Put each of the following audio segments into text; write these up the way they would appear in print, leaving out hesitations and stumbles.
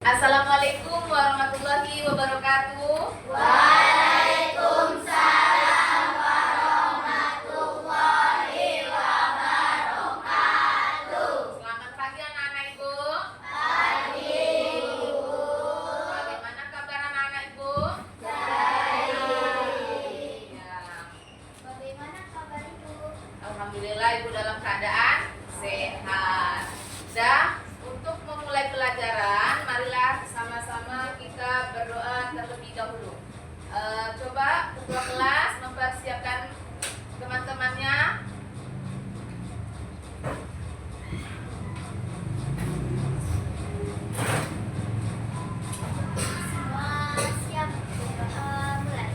Assalamualaikum warahmatullahi wabarakatuh. Waalaikumsalam warahmatullahi wabarakatuh. Selamat pagi anak-anak Ibu. Pagi, Ibu. Bagaimana kabar anak-anak Ibu? Baik. Ya. Bagaimana kabar Ibu? Alhamdulillah Ibu dalam keadaan sehat. Dah, untuk memulai pelajaran, marilah sama-sama kita berdoa terlebih dahulu. Coba ketua kelas mempersiapkan teman-temannya. Semua siap? Mulai.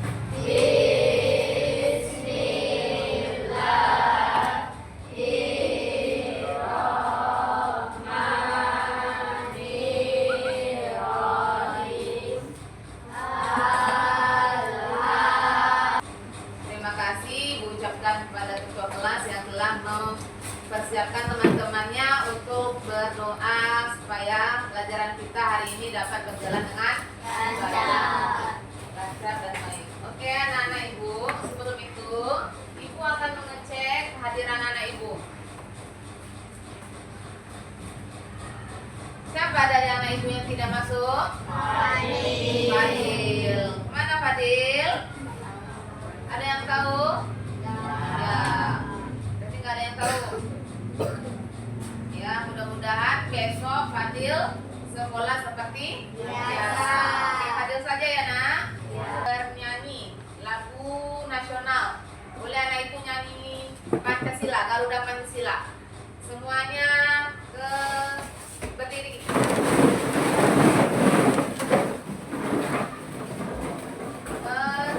Terima kasih Ibu ucapkan kepada ketua kelas yang telah mempersiapkan teman-temannya untuk berdoa supaya pelajaran kita hari ini dapat berjalan dengan lancar dan baik. Oke anak-anak Ibu, sebelum itu Ibu akan mengecek kehadiran anak Ibu. Siapa dari anak Ibu yang tidak masuk? Fadil. Mana Fadil? Ada yang tahu? Ya, berarti nggak ada yang tahu. Ya, mudah-mudahan besok Fadil sekolah seperti biasa. Oke, Fadil saja ya nak. Bernyanyi lagu nasional. Boleh anak ibu nyanyi Pancasila, Garuda Pancasila. Semuanya ke berdiri.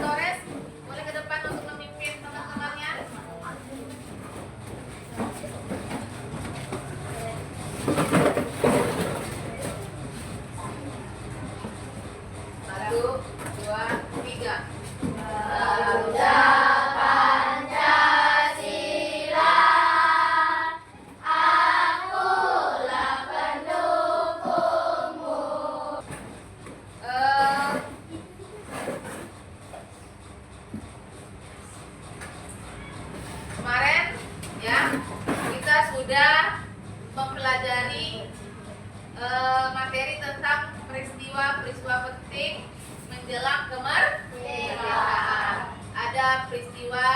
Torres, boleh ke depan untuk memimpin teman-temannya. Satu, dua, tiga. Garuda Pancasila, akulah pendukungmu. Kemarin ya kita sudah mempelajari materi tentang peristiwa penting menjelang kemerdekaan. Ada peristiwa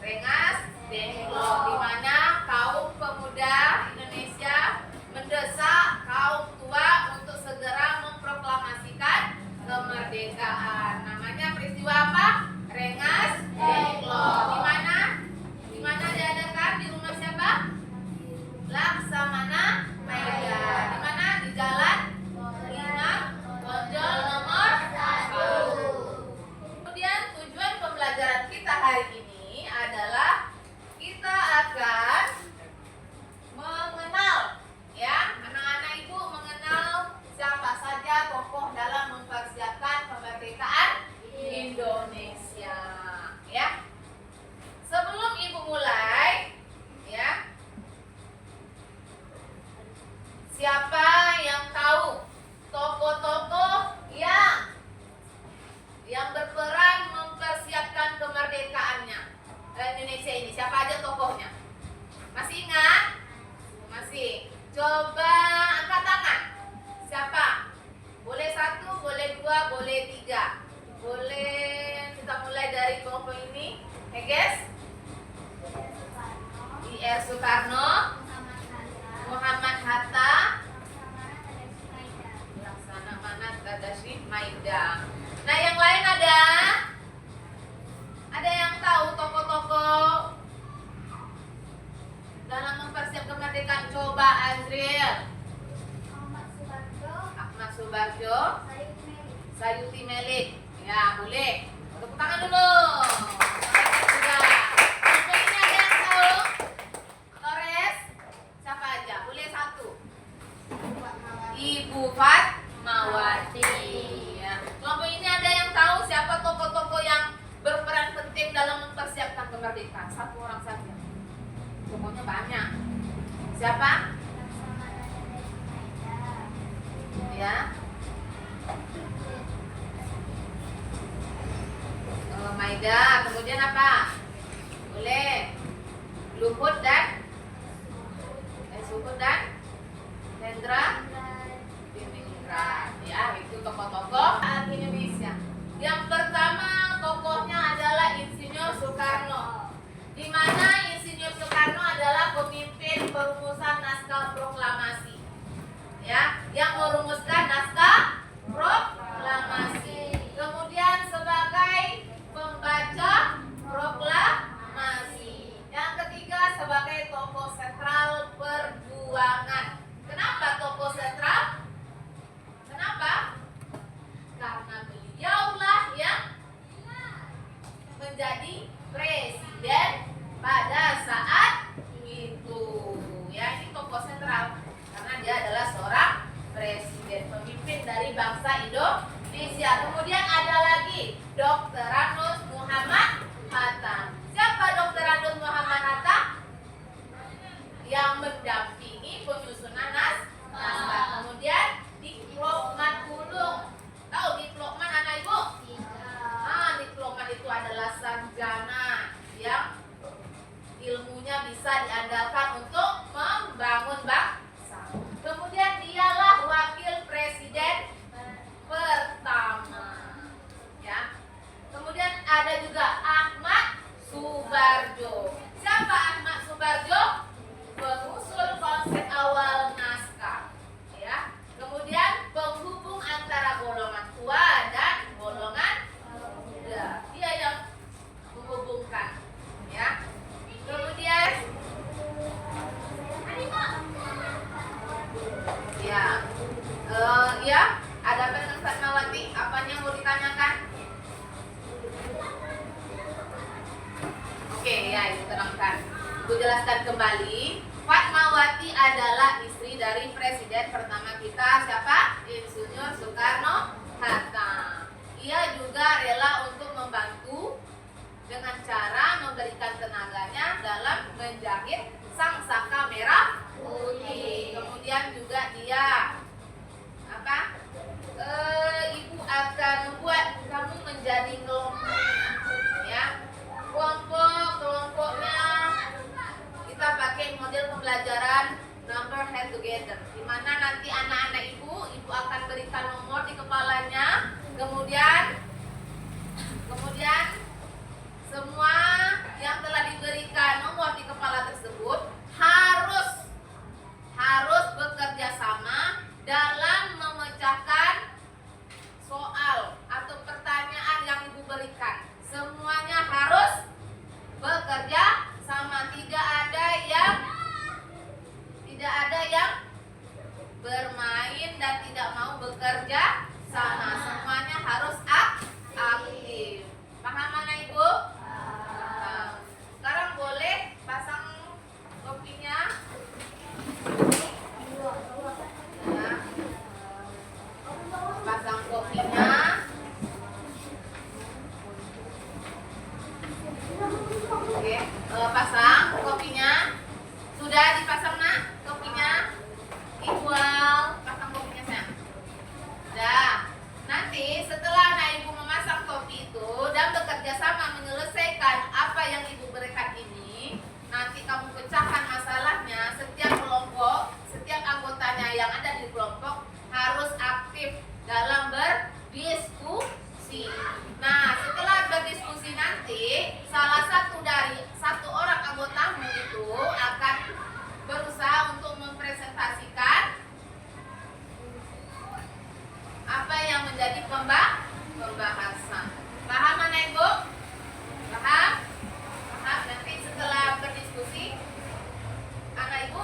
Rengas Dengklok di mana kaum pemuda Indonesia mendesak kaum tua untuk segera memproklamasikan kemerdekaan. Namanya peristiwa apa? Rengas Dengklok. Di mana? Di mana diadakan? Di rumah siapa? Laksamana Mega. Di mana? Di Jalan Imam Bonjol nomor 1. Kemudian tujuan pembelajaran kita hari ini adalah kita akan mengenal ya, anak-anak Ibu mengenal siapa saja tokoh dalam mempersiapkan kemerdekaan Indonesia ya. Sebelum Ibu mulai ya, siapa yang tahu tokoh-tokoh yang berperan mempersiapkan kemerdekaannya Indonesia ini? Siapa aja tokohnya? Masih ingat? Masih. Coba angkat tangan. Siapa? Boleh 1, boleh 2, boleh 3. Boleh kita mulai dari tokoh ini. Guys? I.R. Soekarno, Muhammad Hatta, Laksamana Tadashi Maida. Nah, yang lain ada? Ada yang tahu tokoh-tokoh dalam mempersiapkan kemerdekaan? Coba Azril. Ahmad Subarjo, Sayuti Melik. Ya, boleh. Tepuk tangan dulu. Sudah. Tokoh ini ada yang tahu? Torres. Siapa aja? Boleh 1. Ibu Fatmawati. Ya. Kelompok ini ada yang tahu siapa tokoh-tokoh yang berperan penting dalam mempersiapkan kemerdekaan? 1 orang saja. Tokohnya banyak. Siapa? Ya. Maida. Kemudian apa? Boleh. Luhut dan Hendra Diningrat. Ya, itu tokoh-tokoh Indonesia. Yang pertama tokohnya adalah Insinyur Soekarno. Di mana Insinyur Soekarno adalah pemimpin perumusan naskah proklamasi. Ya, yang merumuskan naskah proklamasi. Kemudian sebagai pembaca proklamasi. Yang ketiga sebagai tokoh sentral perjuangan. Kenapa tokoh sentral? Kenapa? Karena beliaulah yang menjadi presiden pada saat itu. Ya, ini tokoh sentral karena dia adalah seorang presiden, pemimpin dari bangsa Indonesia. Kemudian ada lagi Dr. Anus Muhammad Hatta. Siapa Dr. Anus Muhammad Hatta? Yang mendampingi penyusunan naskah. Kemudian diplomat ulung. Tahu diplomat anak ibu? Diplomat itu adalah sarjana yang ilmunya bisa diandalkan untuk membangun bangsa. Kemudian dialah wakil presiden pertama. Ya. Kemudian ada juga Ahmad Subarjo. Siapa Ahmad Subarjo? Pengusul konsep awal naskah. Ya. Kemudian penghubung antara golongan tua dan golongan muda. Dia yang menghubungkan. Ya. Kemudian ya, ada apa dengan Fatmawati? Apanya yang mau ditanyakan? Oke, ya, itu terangkan. Aku jelaskan kembali. Fatmawati adalah istri dari presiden pertama kita, siapa? Insinyur Soekarno Hatta. Ia juga rela untuk membantu dengan cara memberikan tenaganya dalam menjahit sang saka merah putih. Kemudian juga dia ibu akan membuat kamu menjadi kelompok, ya. Kelompoknya kita pakai model pembelajaran number head together, di mana nanti anak-anak ibu akan berikan nomor di kepalanya. Kemudian semua yang telah diberikan nomor di kepala tersebut harus bekerja sama dalam memecahkan soal atau pertanyaan yang ibu berikan. Semuanya harus bekerja sama, tidak ada yang bermain dan tidak mau bekerja sama. Semuanya harus aktif. Paham mana ibu? Sekarang boleh pasang kopinya. Ya. Pasang kopinya. Oke, pasang kopinya. Sudah dipasang nak kopinya? Equal, pasang kopinya sayang. Sudah. Nanti setelah anak ibu memasang kopi itu dan bekerja sama menyelesaikan apa yang ibu berikan ini, nanti kamu pecahkan masalahnya. Setiap kelompok, setiap anggotanya yang ada di kelompok harus aktif dalam berdiskusi. Nah, setelah berdiskusi nanti, salah satu dari satu orang anggotamu itu akan berusaha untuk mempresentasikan apa yang menjadi pembahasan. Paham mana ibu? Paham? Paham? Nanti setelah berdiskusi, anak ibu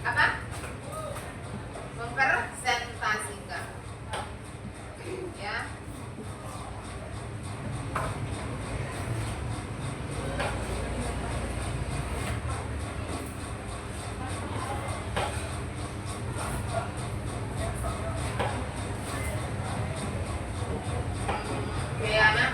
apa? Mempresentasikan. Ya. Oke, anak.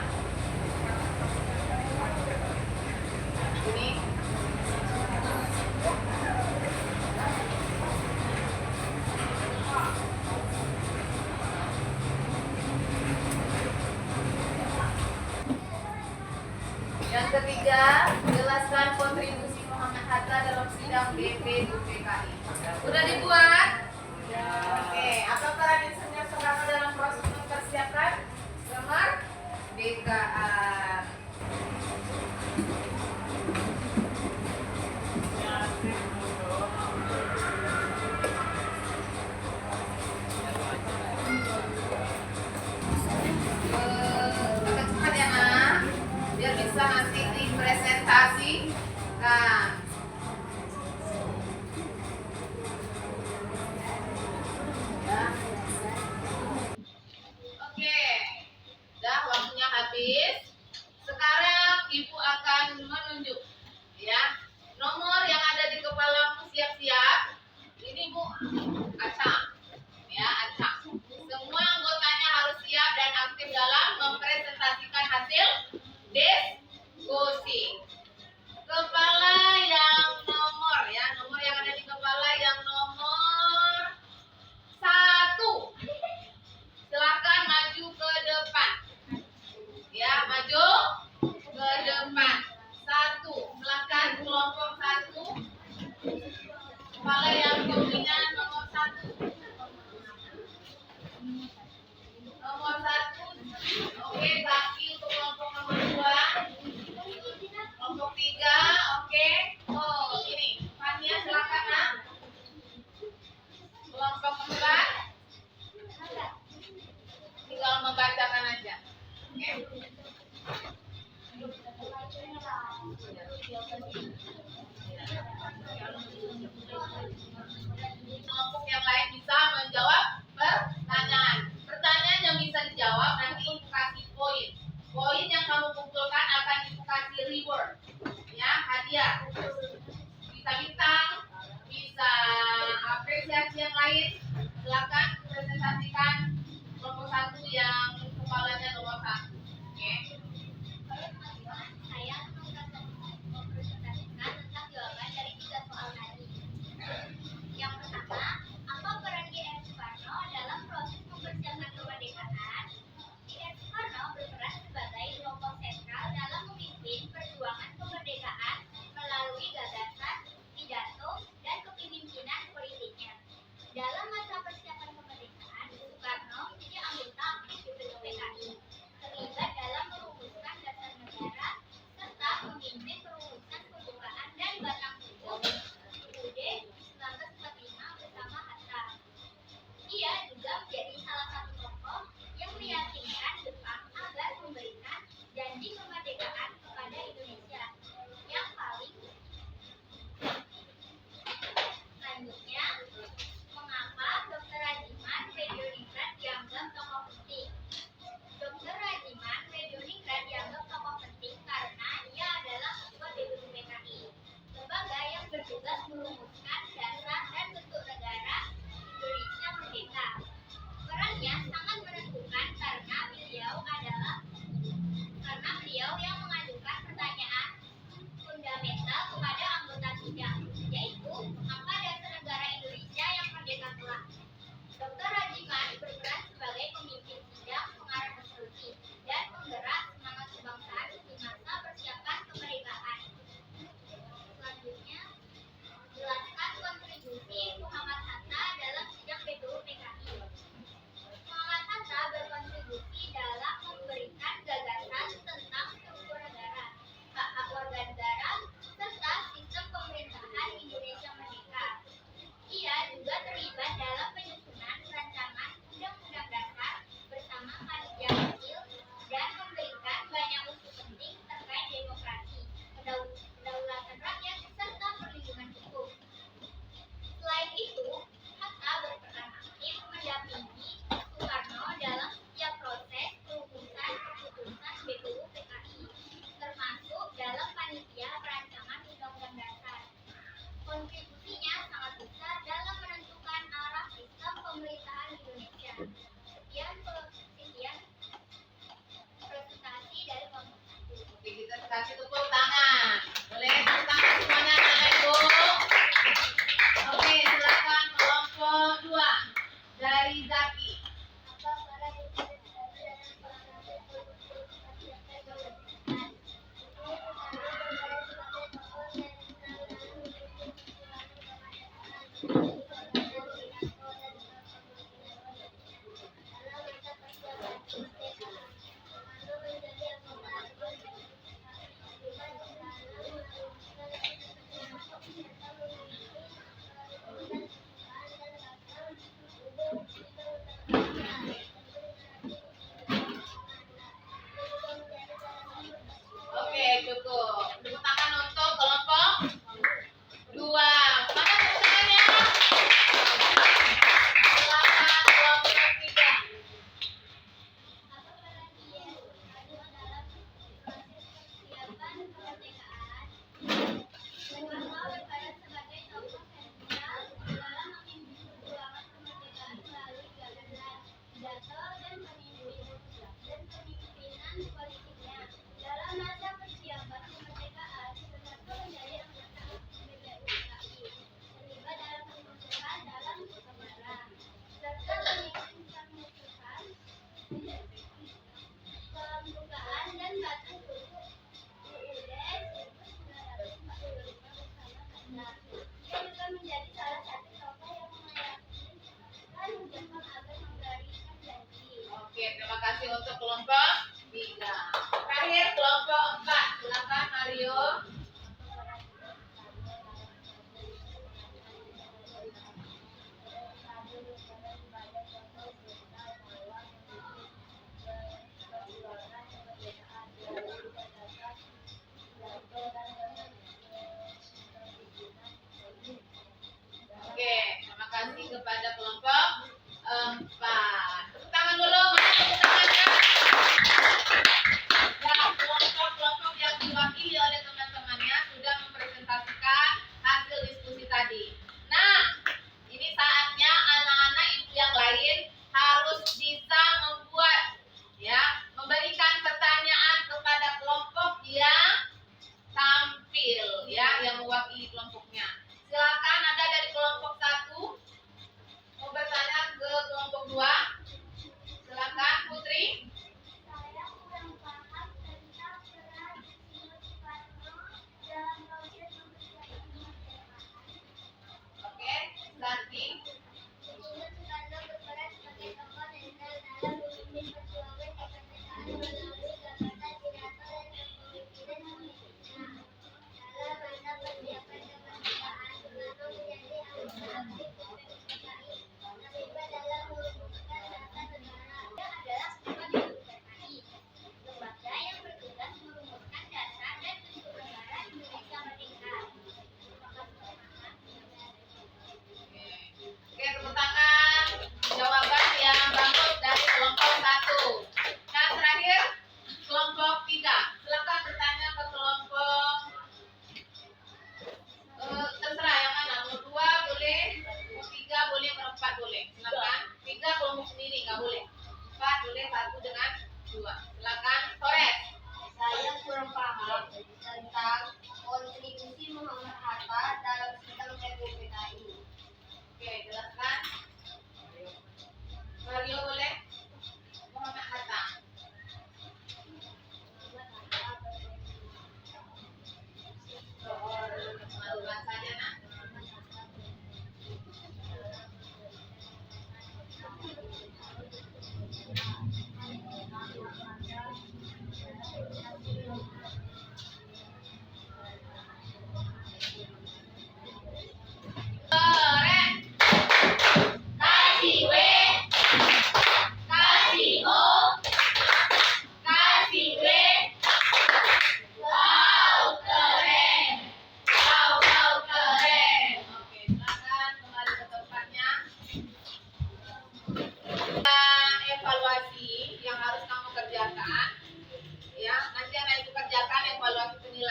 ketiga, jelaskan kontribusi Muhammad Hatta dalam sidang DP UPKI. Udah dibuat? Oke, apa peran insinyur Soekarno dalam proses mempersiapkan kemerdekaan? Agak cepat ya nak, biar bisa nanti dipresentasikan. Ya. Oke, dah waktunya habis. Sekarang ibu akan menunjuk, ya, nomor yang ada di kepalamu siap-siap. Ini bu, acak, ya acak. Semua anggotanya harus siap dan aktif dalam mempresentasikan hasil diskusi. Kepala yang nomor, ya, nomor yang ada di kepala yang nomor 1. Silakan maju ke depan. Ya, maju ke depan. 1. Silakan kelompok 1. Kepala yang dominan nomor 1. Nomor 1. Oke, bagi untuk kelompok nomor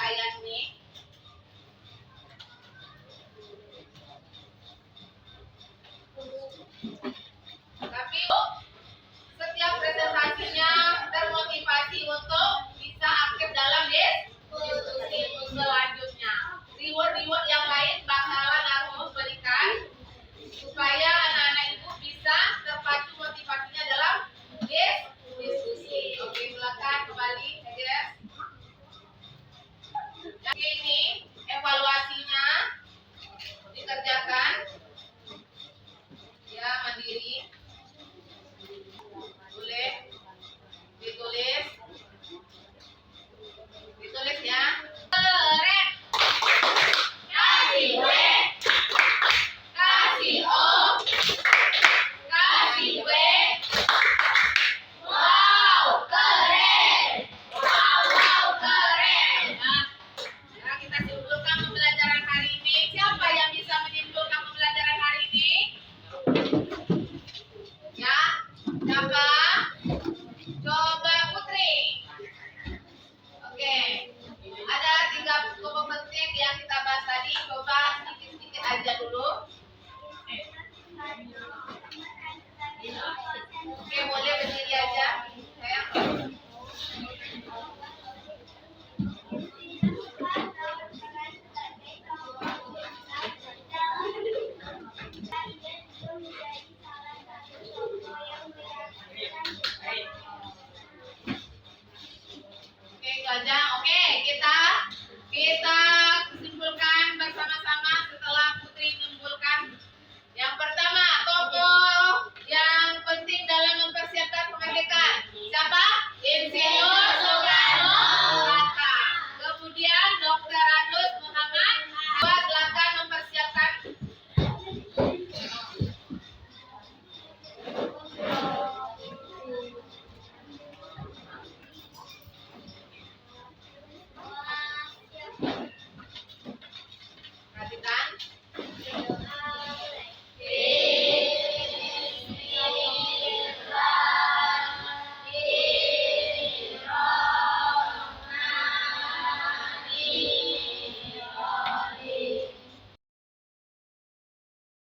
kekayaan